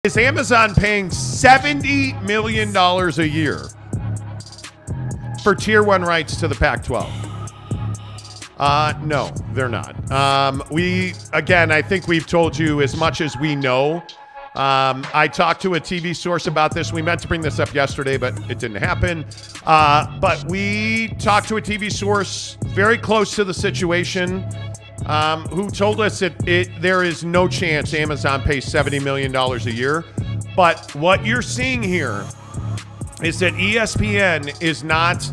Is Amazon paying $70 million a year for Tier 1 rights to the Pac-12? No, they're not. I think we've told you as much as we know. I talked to a TV source about this. We meant to bring this up yesterday, but it didn't happen. But we talked to a TV source very close to the situation who told us that there is no chance Amazon pays $70 million a year. But what you're seeing here is that ESPN is not...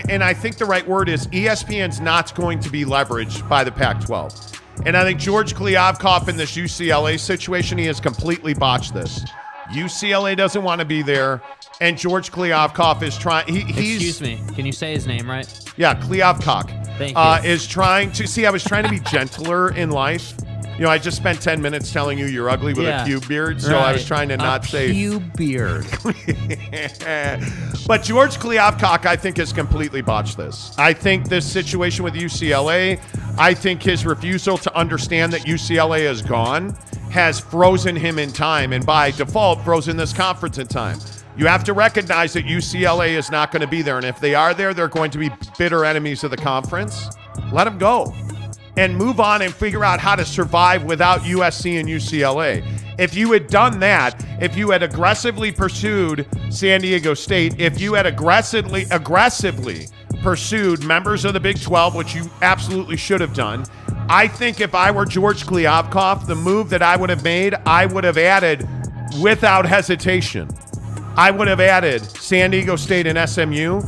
and I think the right word is ESPN's not going to be leveraged by the Pac-12. And I think George Kliavkoff in this UCLA situation, he has completely botched this. UCLA doesn't want to be there, and George Kliavkoff is trying... Excuse me, can you say his name right? Yeah, Kliavkoff. Thank you. Is trying to... See, I was trying to be gentler in life. You know, I just spent 10 minutes telling you you're ugly with a cube beard, so I was trying to not say... cube beard. But George Kliavkoff, I think, has completely botched this. I think this situation with UCLA, I think his refusal to understand that UCLA is gone has frozen him in time, and by default, frozen this conference in time. You have to recognize that UCLA is not going to be there, and if they are there, they're going to be bitter enemies of the conference. Let them go and move on and figure out how to survive without USC and UCLA. If you had done that, if you had aggressively pursued San Diego State, if you had aggressively pursued members of the Big 12, which you absolutely should have done, I think if I were George Kliavkoff, the move that I would have made, I would have added without hesitation. I would have added San Diego State and SMU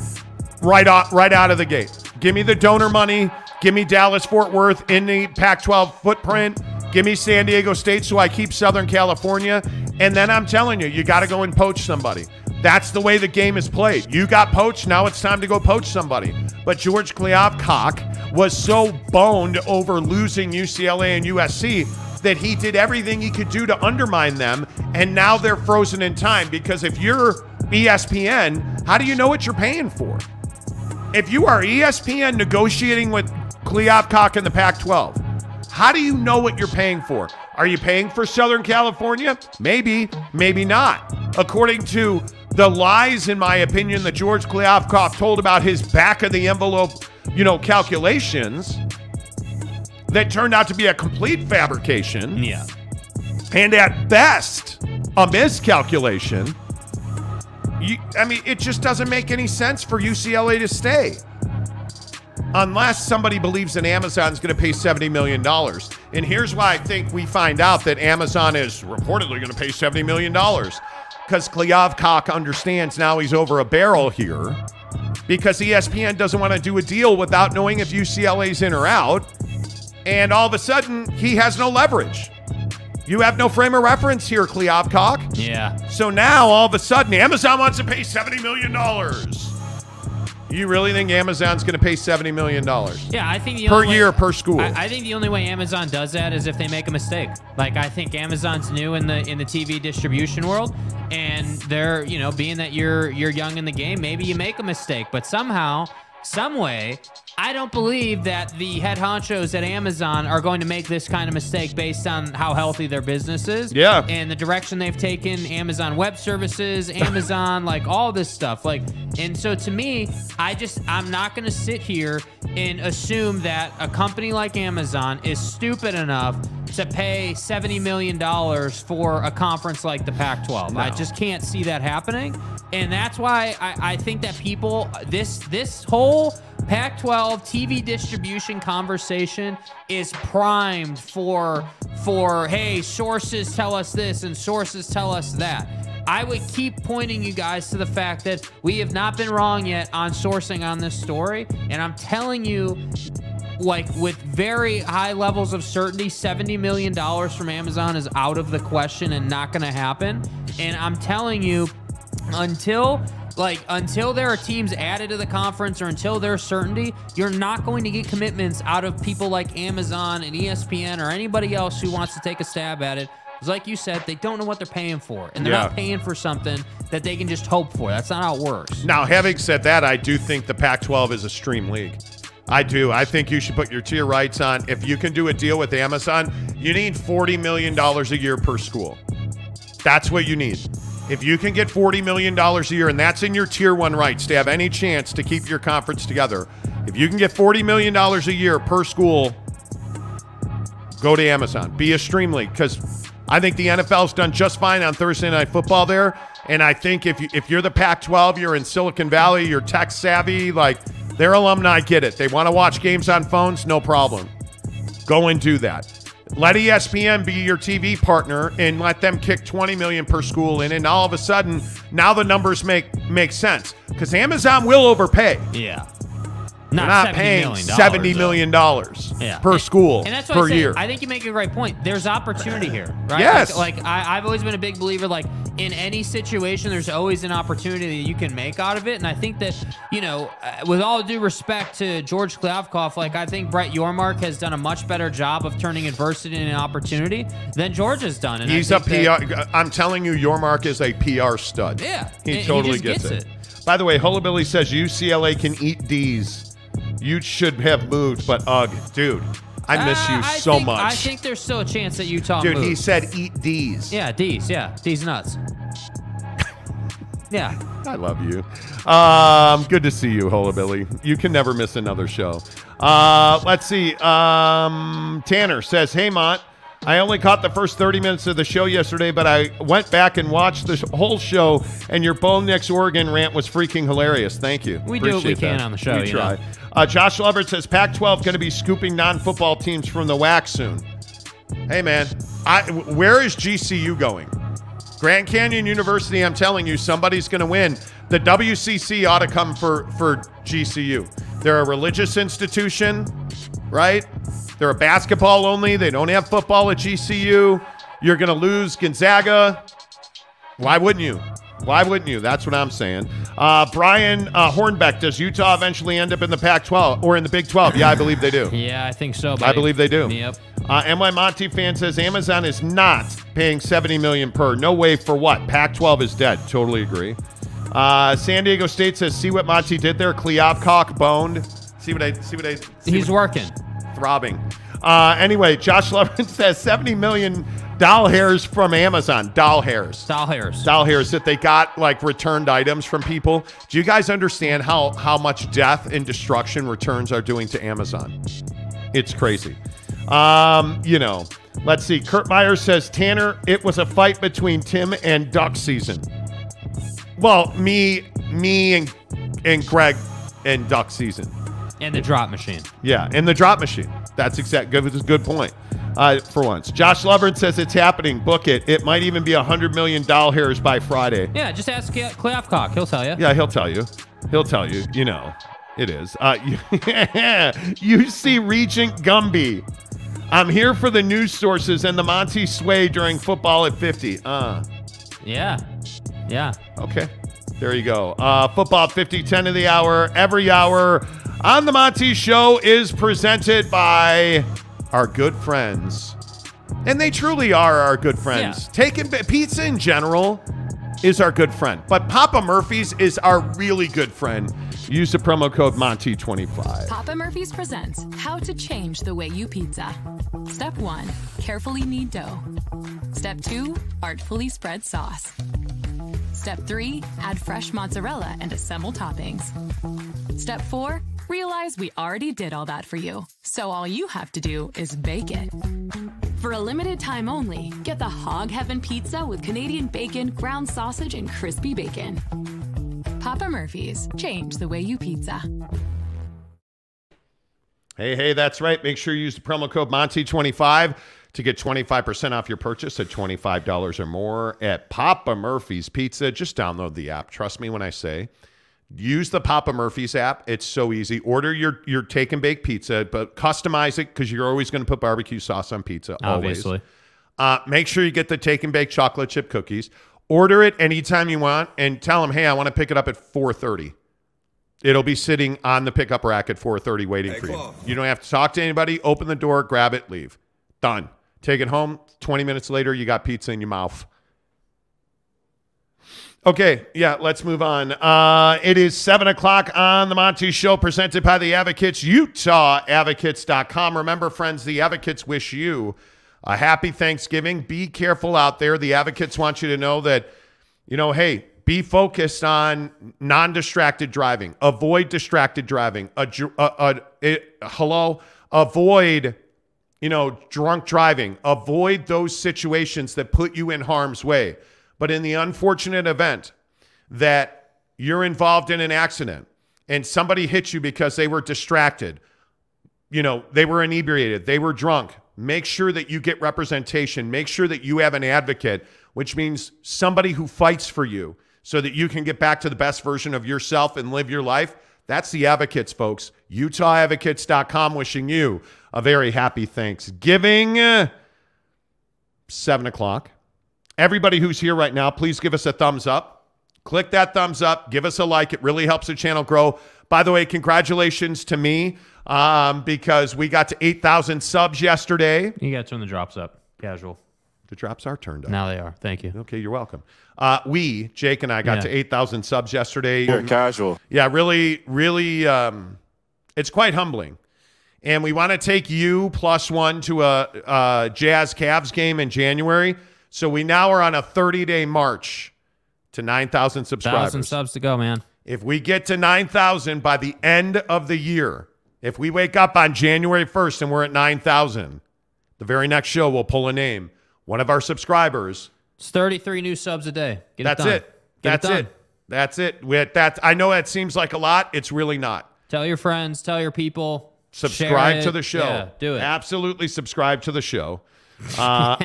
right out of the gate. Give me the donor money. Give me Dallas-Fort Worth in the Pac-12 footprint. Give me San Diego State so I keep Southern California. And then I'm telling you, you got to go and poach somebody. That's the way the game is played. You got poached, now it's time to go poach somebody. But George Kliavkoff was so boned over losing UCLA and USC that he did everything he could do to undermine them, and now they're frozen in time. Because if you're ESPN, how do you know what you're paying for? If you are ESPN negotiating with Kliavkoff in the Pac-12, how do you know what you're paying for? Are you paying for Southern California? Maybe, maybe not. According to the lies, in my opinion, that George Kliavkoff told about his back-of-the-envelope, calculations that turned out to be a complete fabrication. Yeah. And at best, a miscalculation. It just doesn't make any sense for UCLA to stay unless somebody believes that Amazon's going to pay $70 million. And here's why I think we find out that Amazon is reportedly going to pay $70 million. Because Kliavkoff understands now he's over a barrel here, because ESPN doesn't want to do a deal without knowing if UCLA's in or out. And all of a sudden, he has no leverage. You have no frame of reference here, Kliavkoff. Yeah. So now, all of a sudden, Amazon wants to pay $70 million. You really think Amazon's going to pay $70 million? Yeah, I think per year, per school. I think the only way Amazon does that is if they make a mistake. Like, I think Amazon's new in the TV distribution world, and they're, being that you're young in the game, maybe you make a mistake, but somehow, some way, I don't believe that the head honchos at Amazon are going to make this kind of mistake based on how healthy their business is. Yeah. And the direction they've taken, Amazon Web Services, Amazon, like all this stuff. And so to me, I'm not going to sit here and assume that a company like Amazon is stupid enough to pay $70 million for a conference like the Pac-12. No. I just can't see that happening. And that's why I think that people, this whole Pac-12 TV distribution conversation is primed for, hey, sources tell us this and sources tell us that. I would keep pointing you guys to the fact that we have not been wrong yet on sourcing on this story. And I'm telling you, with very high levels of certainty, $70 million from Amazon is out of the question and not going to happen. And I'm telling you, until there are teams added to the conference or until there's certainty, you're not going to get commitments out of people like Amazon and ESPN or anybody else who wants to take a stab at it. Because like you said, they don't know what they're paying for, and they're not paying for something that they can just hope for. That's not how it works. Now, having said that, I do think the Pac-12 is a stream league. I do. I think you should put your tier rights on. If you can do a deal with Amazon, you need $40 million a year per school. That's what you need. If you can get $40 million a year, and that's in your tier 1 rights to have any chance to keep your conference together, if you can get $40 million a year per school, go to Amazon. Be a stream league, because I think the NFL's done just fine on Thursday Night Football there. And I think if you're the Pac-12, you're in Silicon Valley, you're tech savvy, like their alumni get it. They want to watch games on phones, no problem. Go and do that. Let ESPN be your TV partner and let them kick $20 million per school in, and all of a sudden, now the numbers make sense. Because Amazon will overpay. Yeah. They're not paying $70 million per school and that's what per I say. year. I think you make a great point. There's opportunity here, right? Yes. Like I've always been a big believer, like in any situation, there's always an opportunity that you can make out of it. And I think that, you know, with all due respect to George Kliavkoff, like I think Brett Yormark has done a much better job of turning adversity into an opportunity than George has done. And He's a PR. I'm telling you, Yormark is a PR stud. Yeah. He totally gets it. By the way, Hullabilly says UCLA can eat D's. You should have moved, but dude, I miss you so much. I think there's still a chance that Utah Dude, moves. he said eat D's. Yeah, D's. Yeah, D's nuts. Yeah. I love you. Good to see you, Hullabilly. You can never miss another show. Let's see. Tanner says, hey, Mont. I only caught the first 30 minutes of the show yesterday, but I went back and watched the whole show, and your Bo Nix Oregon rant was freaking hilarious. Thank you. We do what we can on the show. We try. Josh Lovert says, Pac-12 going to be scooping non-football teams from the WAC soon. Hey, man, where is GCU going? Grand Canyon University, I'm telling you, somebody's going to win. The WCC ought to come for GCU. They're a religious institution, right? They're a basketball only. They don't have football at GCU. You're going to lose Gonzaga. Why wouldn't you? Why wouldn't you? That's what I'm saying. Brian Hornbeck, does Utah eventually end up in the Pac-12 or in the Big 12? Yeah, I believe they do. Yeah, I think so, buddy. I believe they do. Yep. NY Monty fan says Amazon is not paying $70 million per. No way for what? Pac-12 is dead. Totally agree. San Diego State says, see what Monty did there? Kliavkoff boned. See what I He's working. Throbbing. Anyway, Josh Levin says 70 million doll hairs from Amazon. Doll hairs that they got, like, returned items from people. Do you guys understand how much death and destruction returns are doing to Amazon? It's crazy. You know, let's see. Kurt Meyer says, Tanner, it was a fight between Tim and duck season. Well, me and Greg and duck season. And the drop machine. Yeah, and the drop machine. That's good point. For once. Josh Lovern says it's happening. Book it. It might even be 100 million doll hairs by Friday. Yeah, just ask Kliavkoff. He'll tell you. Yeah, he'll tell you. He'll tell you. You know, it is. UC Regent Gumby. I'm here for the news sources and the Monty sway during football at 50. Yeah. Okay. There you go. Football 50, 10 of the hour. Every hour on the Monty Show is presented by our good friends. And they truly are our good friends. Yeah. Pizza in general is our good friend. But Papa Murphy's is our really good friend. Use the promo code Monty25. Papa Murphy's presents how to change the way you pizza. Step 1, carefully knead dough. Step 2, artfully spread sauce. Step 3, add fresh mozzarella and assemble toppings. Step 4, realize we already did all that for you. So all you have to do is bake it. For a limited time only, get the Hog Heaven Pizza with Canadian bacon, ground sausage, and crispy bacon. Papa Murphy's, change the way you pizza. Hey, that's right. Make sure you use the promo code Monty25 to get 25% off your purchase at $25 or more at Papa Murphy's Pizza. Just download the app. Trust me when I say, use the Papa Murphy's app. It's so easy. Order your take and bake pizza, but customize it because you're always going to put barbecue sauce on pizza. Obviously. Make sure you get the take and bake chocolate chip cookies. Order it anytime you want and tell them, hey, I want to pick it up at 4:30. It'll be sitting on the pickup rack at 4:30 waiting for you. You don't have to talk to anybody. Open the door, grab it, leave. Done. Take it home. 20 minutes later, you got pizza in your mouth. Okay, yeah, let's move on. It is 7 o'clock on the Monty Show, presented by the Advocates, UtahAdvocates.com. Remember, friends, the Advocates wish you a happy Thanksgiving. Be careful out there. The Advocates want you to know that, hey, be focused on non-distracted driving. Avoid distracted driving. Avoid, drunk driving. Avoid those situations that put you in harm's way. But in the unfortunate event that you're involved in an accident and somebody hits you because they were distracted, they were inebriated, they were drunk, make sure that you get representation. Make sure that you have an advocate, which means somebody who fights for you so that you can get back to the best version of yourself and live your life. That's the Advocates, folks. UtahAdvocates.com, wishing you a very happy Thanksgiving. 7 o'clock. Everybody who's here right now, please give us a thumbs up. Click that thumbs up. Give us a like. It really helps the channel grow. By the way, congratulations to me because we got to 8,000 subs yesterday. You got to turn the drops up. Casual. The drops are turned up. Now they are. Thank you. Okay, you're welcome. Jake and I, got to 8,000 subs yesterday. You're casual. Yeah, really, it's quite humbling. And we want to take you +1 to a Jazz Cavs game in January. So we now are on a 30-day march to 9,000 subscribers. 1,000 subs to go, man. If we get to 9,000 by the end of the year, if we wake up on January 1st and we're at 9,000, the very next show we'll pull a name. One of our subscribers. It's 33 new subs a day. That's it. That's it. I know that seems like a lot. It's really not. Tell your friends. Tell your people. Subscribe to the show. Yeah, do it. Absolutely subscribe to the show. Polo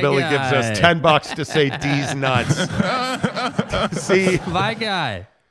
Billy gives us $10 to say D's nuts. See, my guy.